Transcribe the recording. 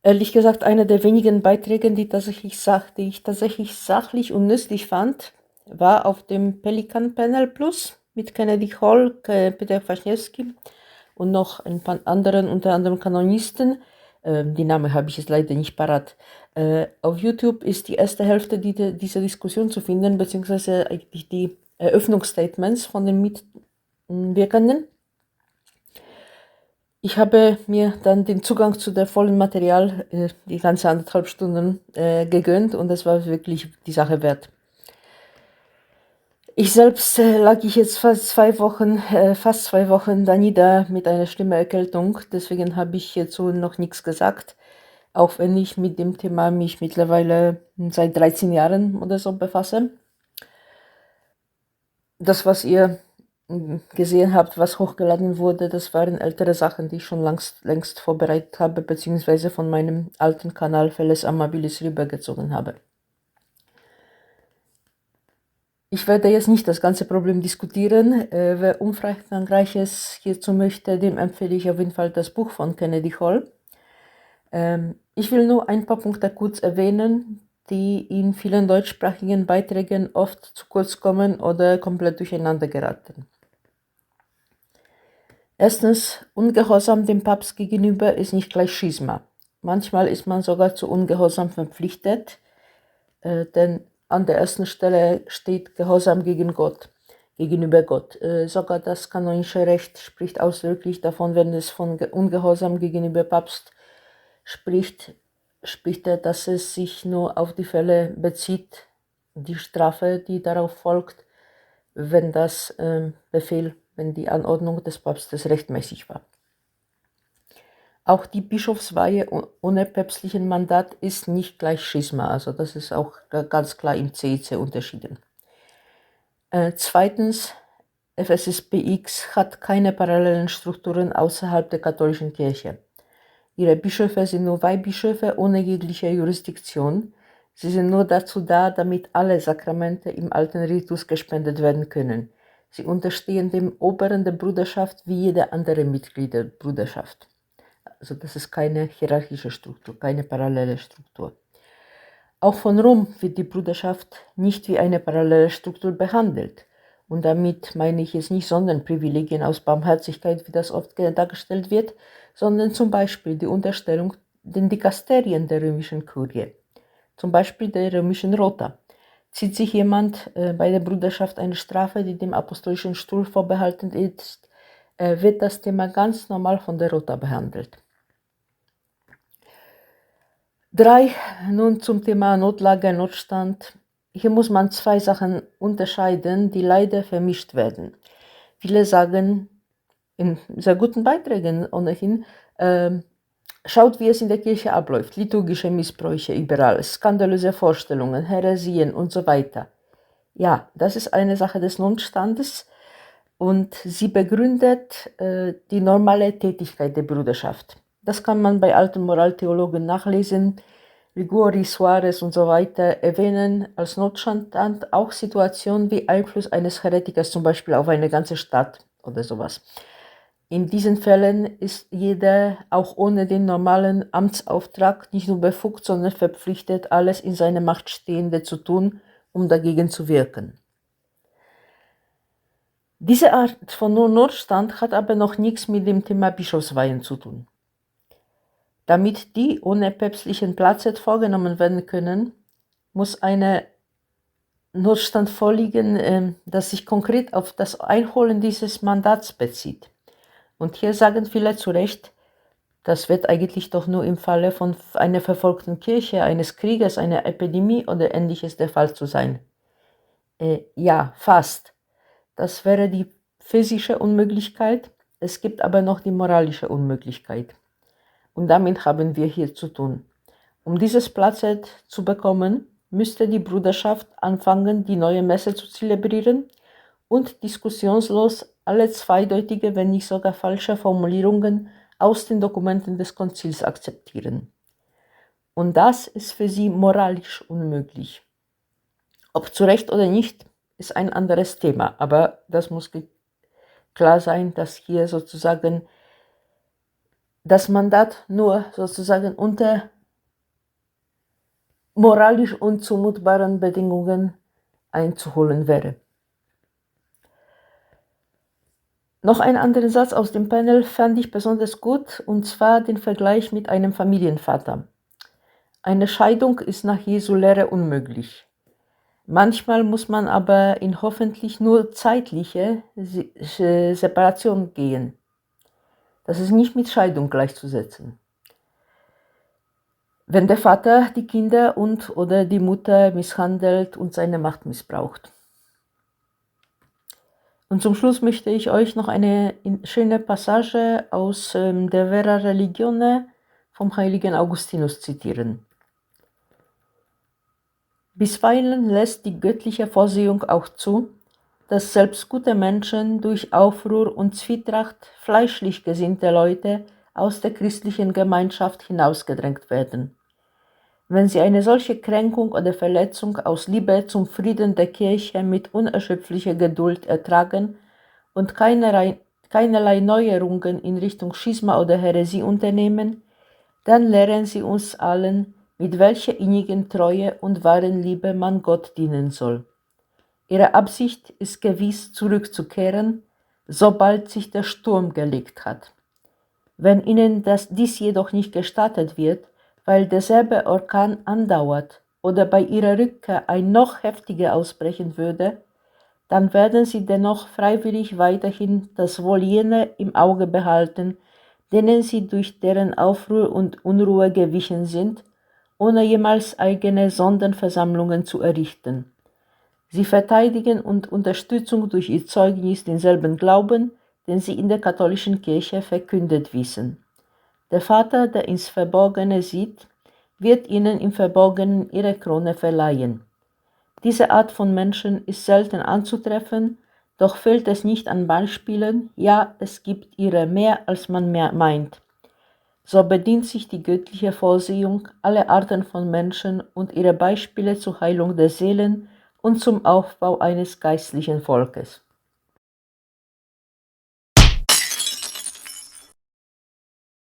Ehrlich gesagt, einer der wenigen Beiträge, die ich tatsächlich sachlich und nützlich fand, war auf dem Pelikan Panel Plus mit Kennedy Hall, Peter Kwaśniewski und noch ein paar anderen, unter anderem Kanonisten. Die Namen habe ich jetzt leider nicht parat. Auf YouTube ist die erste Hälfte dieser Diskussion zu finden, beziehungsweise eigentlich die Eröffnungsstatements von den Mitwirkenden. Ich habe mir dann den Zugang zu der vollen Material, die ganze 1,5 Stunden, gegönnt, und das war wirklich die Sache wert. Ich selbst lag ich jetzt fast 2 Wochen da nieder mit einer Stimmerkältung, deswegen habe ich hierzu noch nichts gesagt, auch wenn ich mit dem Thema mich mittlerweile seit 13 Jahren oder so befasse. Das, was ihr gesehen habt, was hochgeladen wurde, das waren ältere Sachen, die ich schon längst vorbereitet habe, beziehungsweise von meinem alten Kanal Feles Amabilis rübergezogen habe. Ich werde jetzt nicht das ganze Problem diskutieren. Wer Umfangreiches hierzu möchte, dem empfehle ich auf jeden Fall das Buch von Kennedy Hall. Ich will nur ein paar Punkte kurz erwähnen, die in vielen deutschsprachigen Beiträgen oft zu kurz kommen oder komplett durcheinander geraten. Erstens, Ungehorsam dem Papst gegenüber ist nicht gleich Schisma. Manchmal ist man sogar zu Ungehorsam verpflichtet, denn an der ersten Stelle steht Gehorsam gegenüber Gott. Sogar das kanonische Recht spricht ausdrücklich davon, wenn es von Ungehorsam gegenüber Papst spricht er, dass es sich nur auf die Fälle bezieht, die Strafe, die darauf folgt, wenn wenn die Anordnung des Papstes rechtmäßig war. Auch die Bischofsweihe ohne päpstlichen Mandat ist nicht gleich Schisma, also das ist auch ganz klar im CIC unterschieden. Zweitens, FSSPX hat keine parallelen Strukturen außerhalb der katholischen Kirche. Ihre Bischöfe sind nur Weihbischöfe ohne jegliche Jurisdiktion. Sie sind nur dazu da, damit alle Sakramente im alten Ritus gespendet werden können. Sie unterstehen dem Oberen der Bruderschaft wie jede andere Mitglied der Bruderschaft. Also das ist keine hierarchische Struktur, keine parallele Struktur. Auch von Rom wird die Bruderschaft nicht wie eine parallele Struktur behandelt. Und damit meine ich jetzt nicht Sonderprivilegien aus Barmherzigkeit, wie das oft dargestellt wird, sondern zum Beispiel die Unterstellung den Dikasterien der römischen Kurie, zum Beispiel der römischen Rota. Zieht sich jemand bei der Bruderschaft eine Strafe, die dem apostolischen Stuhl vorbehalten ist, wird das Thema ganz normal von der Rota behandelt. 3. Nun zum Thema Notlage, Notstand. Hier muss man 2 Sachen unterscheiden, die leider vermischt werden. Viele sagen in sehr guten Beiträgen ohnehin, schaut, wie es in der Kirche abläuft. Liturgische Missbräuche überall, skandalöse Vorstellungen, Häresien und so weiter. Ja, das ist eine Sache des Notstandes und sie begründet die normale Tätigkeit der Bruderschaft. Das kann man bei alten Moraltheologen nachlesen. Liguori, Suarez und so weiter erwähnen als Notstand auch Situationen wie Einfluss eines Heretikers zum Beispiel auf eine ganze Stadt oder sowas. In diesen Fällen ist jeder, auch ohne den normalen Amtsauftrag, nicht nur befugt, sondern verpflichtet, alles in seiner Macht Stehende zu tun, um dagegen zu wirken. Diese Art von Notstand hat aber noch nichts mit dem Thema Bischofsweihen zu tun. Damit die ohne päpstlichen Placet vorgenommen werden können, muss ein Notstand vorliegen, das sich konkret auf das Einholen dieses Mandats bezieht. Und hier sagen viele zu Recht, das wird eigentlich doch nur im Falle von einer verfolgten Kirche, eines Krieges, einer Epidemie oder Ähnliches der Fall zu sein. Ja, fast. Das wäre die physische Unmöglichkeit. Es gibt aber noch die moralische Unmöglichkeit. Und damit haben wir hier zu tun. Um dieses Placet zu bekommen, müsste die Bruderschaft anfangen, die neue Messe zu zelebrieren und diskussionslos alle zweideutige, wenn nicht sogar falsche Formulierungen aus den Dokumenten des Konzils akzeptieren. Und das ist für sie moralisch unmöglich. Ob zu Recht oder nicht, ist ein anderes Thema, aber das muss klar sein, dass hier sozusagen das Mandat nur sozusagen unter moralisch unzumutbaren Bedingungen einzuholen wäre. Noch einen anderen Satz aus dem Panel fand ich besonders gut, und zwar den Vergleich mit einem Familienvater. Eine Scheidung ist nach Jesu Lehre unmöglich. Manchmal muss man aber in hoffentlich nur zeitliche Separation gehen. Das ist nicht mit Scheidung gleichzusetzen. Wenn der Vater die Kinder oder die Mutter misshandelt und seine Macht missbraucht. Und zum Schluss möchte ich euch noch eine schöne Passage aus der Vera Religione vom heiligen Augustinus zitieren. Bisweilen lässt die göttliche Vorsehung auch zu, dass selbst gute Menschen durch Aufruhr und Zwietracht fleischlich gesinnte Leute aus der christlichen Gemeinschaft hinausgedrängt werden. Wenn sie eine solche Kränkung oder Verletzung aus Liebe zum Frieden der Kirche mit unerschöpflicher Geduld ertragen und keinerlei Neuerungen in Richtung Schisma oder Häresie unternehmen, dann lehren sie uns allen, mit welcher innigen Treue und wahren Liebe man Gott dienen soll. Ihre Absicht ist gewiss, zurückzukehren, sobald sich der Sturm gelegt hat. Wenn ihnen dies jedoch nicht gestattet wird, weil derselbe Orkan andauert oder bei ihrer Rückkehr ein noch heftiger ausbrechen würde, dann werden sie dennoch freiwillig weiterhin das Wohl jener im Auge behalten, denen sie durch deren Aufruhr und Unruhe gewichen sind, ohne jemals eigene Sonderversammlungen zu errichten. Sie verteidigen und Unterstützung durch ihr Zeugnis denselben Glauben, den sie in der katholischen Kirche verkündet wissen. Der Vater, der ins Verborgene sieht, wird ihnen im Verborgenen ihre Krone verleihen. Diese Art von Menschen ist selten anzutreffen, doch fehlt es nicht an Beispielen, ja, es gibt ihre mehr, als man meint. So bedient sich die göttliche Vorsehung alle Arten von Menschen und ihre Beispiele zur Heilung der Seelen und zum Aufbau eines geistlichen Volkes.